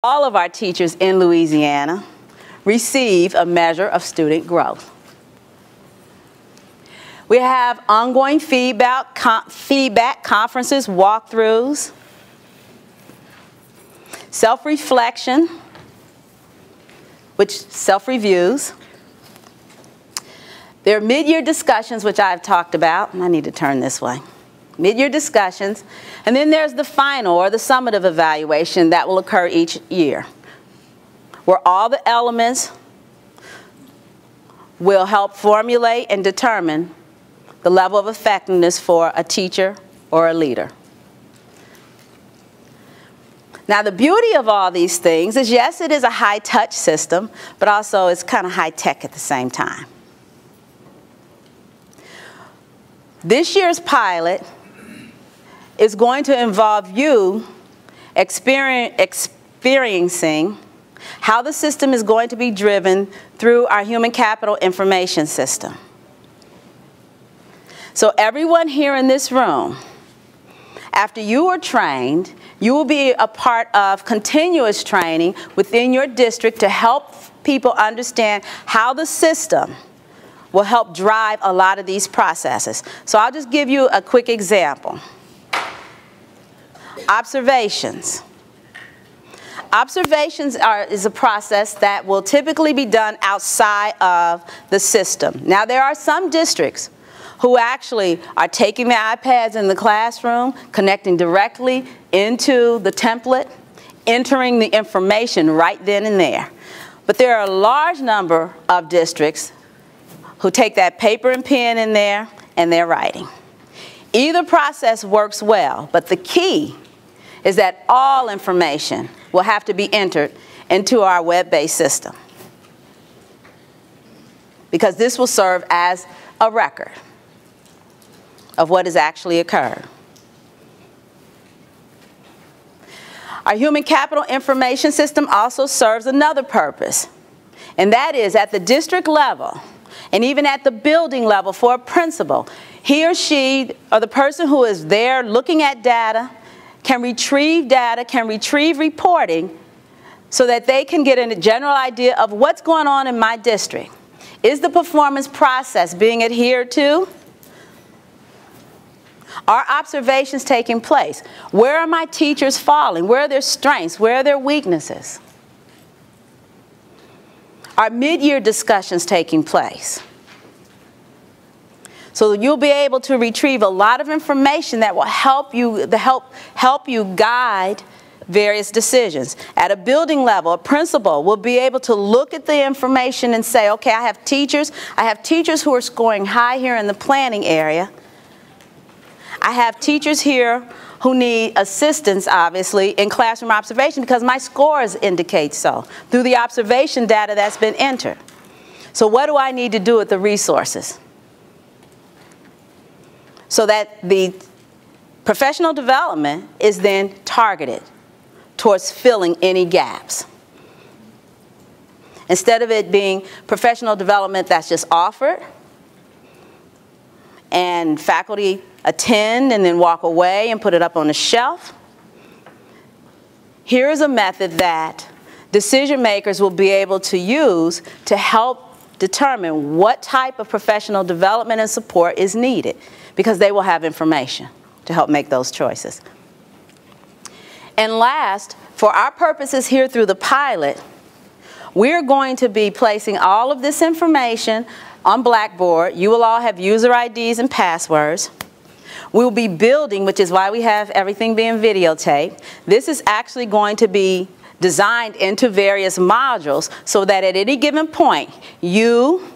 All of our teachers in Louisiana receive a measure of student growth. We have ongoing feedback, conferences, walkthroughs, self-reflection, which self-reviews. There are mid-year discussions, which I've talked about. I need to turn this way. Mid-year discussions. And then there's the final or the summative evaluation that will occur each year, where all the elements will help formulate and determine the level of effectiveness for a teacher or a leader. Now, the beauty of all these things is, yes, it is a high-touch system, but also it's kind of high-tech at the same time. This year's pilot is going to involve you experiencing how the system is going to be driven through our human capital information system. So everyone here in this room, after you are trained, you will be a part of continuous training within your district to help people understand how the system will help drive a lot of these processes. So I'll just give you a quick example. Observations. Observations is a process that will typically be done outside of the system. Now, there are some districts who actually are taking the iPads in the classroom, connecting directly into the template, entering the information right then and there. But there are a large number of districts who take that paper and pen in there and they're writing. Either process works well, but the key is that all information will have to be entered into our web-based system, because this will serve as a record of what has actually occurred. Our human capital information system also serves another purpose, and that is at the district level and even at the building level for a principal. He or she, or the person who is there looking at data, can retrieve reporting so that they can get a general idea of what's going on in my district. Is the performance process being adhered to? Are observations taking place? Where are my teachers falling? Where are their strengths? Where are their weaknesses? Are mid-year discussions taking place? So you'll be able to retrieve a lot of information that will help you guide various decisions. At a building level, a principal will be able to look at the information and say, okay, I have teachers who are scoring high here in the planning area. I have teachers here who need assistance, obviously, in classroom observation because my scores indicate so through the observation data that's been entered. So what do I need to do with the resources? So that the professional development is then targeted towards filling any gaps. Instead of it being professional development that's just offered and faculty attend and then walk away and put it up on the shelf, here is a method that decision makers will be able to use to help determine what type of professional development and support is needed, because they will have information to help make those choices. And last, for our purposes here through the pilot, we're going to be placing all of this information on Blackboard. You will all have user IDs and passwords. We'll be building, which is why we have everything being videotaped. This is actually going to be designed into various modules so that at any given point, you,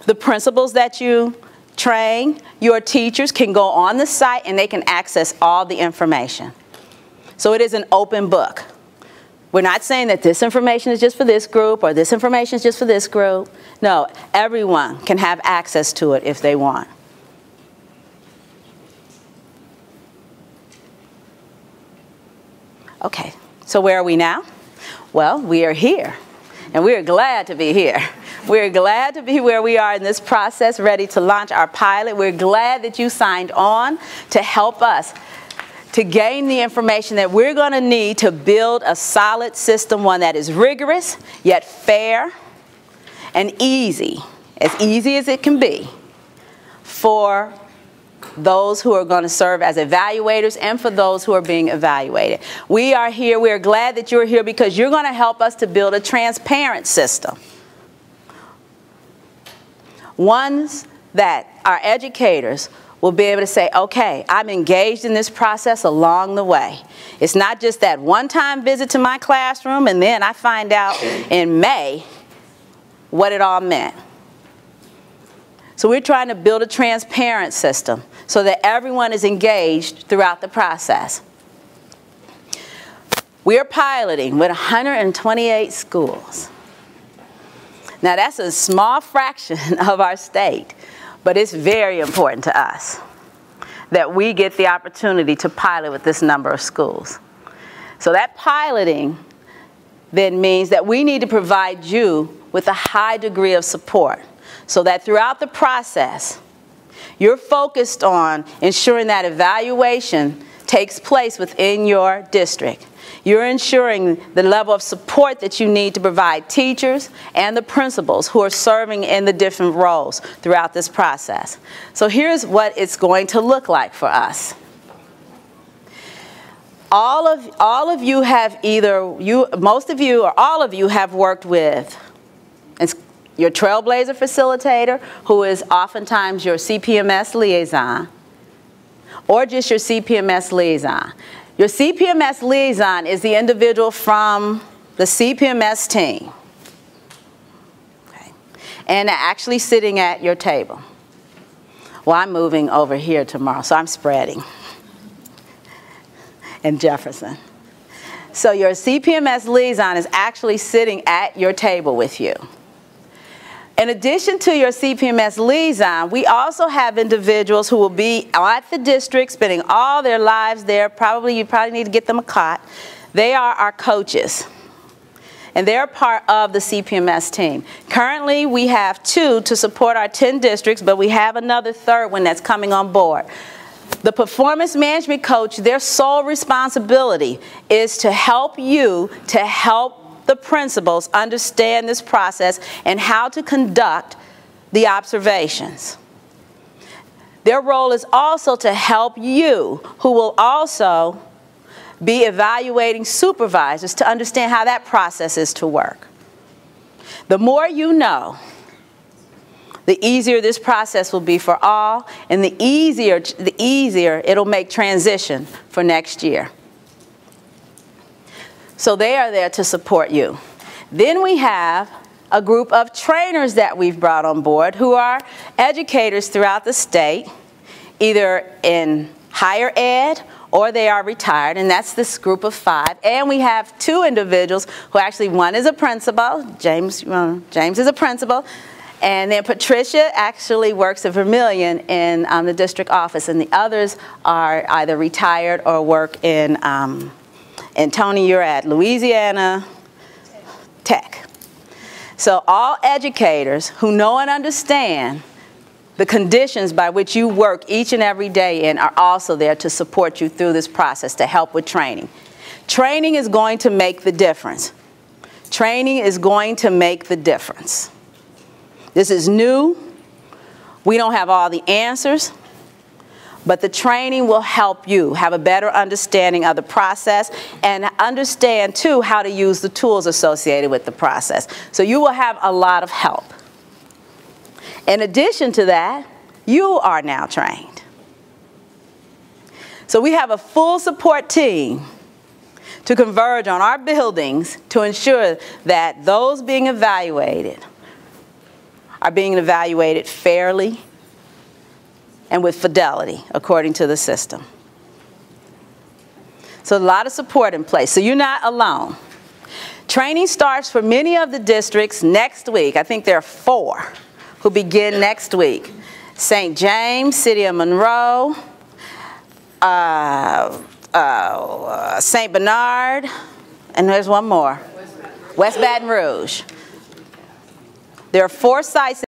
the principals that you train, your teachers can go on the site and they can access all the information. So it is an open book. We're not saying that this information is just for this group or this information is just for this group. No, everyone can have access to it if they want. Okay, so where are we now? Well, we are here, and we are glad to be here. We're glad to be where we are in this process, ready to launch our pilot. We're glad that you signed on to help us to gain the information that we're going to need to build a solid system, one that is rigorous, yet fair and easy as it can be, for those who are going to serve as evaluators and for those who are being evaluated. We are here, we are glad that you're here because you're going to help us to build a transparent system. Ones that our educators will be able to say, okay, I'm engaged in this process along the way. It's not just that one-time visit to my classroom and then I find out in May what it all meant. So we're trying to build a transparent system so that everyone is engaged throughout the process. We are piloting with 128 schools. Now that's a small fraction of our state, but it's very important to us that we get the opportunity to pilot with this number of schools. So that piloting then means that we need to provide you with a high degree of support so that throughout the process, you're focused on ensuring that evaluation takes place within your district. You're ensuring the level of support that you need to provide teachers and the principals who are serving in the different roles throughout this process. So here's what it's going to look like for us. All of you have most of you or all of you have worked with your Trailblazer facilitator, who is oftentimes your CPMS liaison, or just your CPMS liaison. Your CPMS liaison is the individual from the CPMS team, okay, and actually sitting at your table. Well, I'm moving over here tomorrow, so I'm spreading in Jefferson. So your CPMS liaison is actually sitting at your table with you. In addition to your CPMS liaison, we also have individuals who will be at the district, spending all their lives there. You probably need to get them a cot. They are our coaches, and they're part of the CPMS team. Currently, we have 2 to support our 10 districts, but we have another third one that's coming on board. The performance management coach, their sole responsibility is to help you, to help the principals understand this process and how to conduct the observations. Their role is also to help you, who will also be evaluating supervisors, to understand how that process is to work. The more you know, the easier this process will be for all, and the easier it'll make transition for next year. So they are there to support you. Then we have a group of trainers that we've brought on board who are educators throughout the state, either in higher ed or they are retired, and that's this group of 5. And we have 2 individuals who actually, one is a principal, James is a principal, and then Patricia actually works at Vermilion in the district office, and the others are either retired or work in and Tony, you're at Louisiana Tech. So all educators who know and understand the conditions by which you work each and every day in are also there to support you through this process, to help with training. Training is going to make the difference. Training is going to make the difference. This is new. We don't have all the answers. But the training will help you have a better understanding of the process and understand, too, how to use the tools associated with the process. So you will have a lot of help. In addition to that, you are now trained. So we have a full support team to converge on our buildings to ensure that those being evaluated are being evaluated fairly and with fidelity, according to the system. So a lot of support in place. So you're not alone. Training starts for many of the districts next week. I think there are 4 who begin next week. St. James, City of Monroe, St. Bernard, and there's one more. West Baton Rouge. There are 4 sites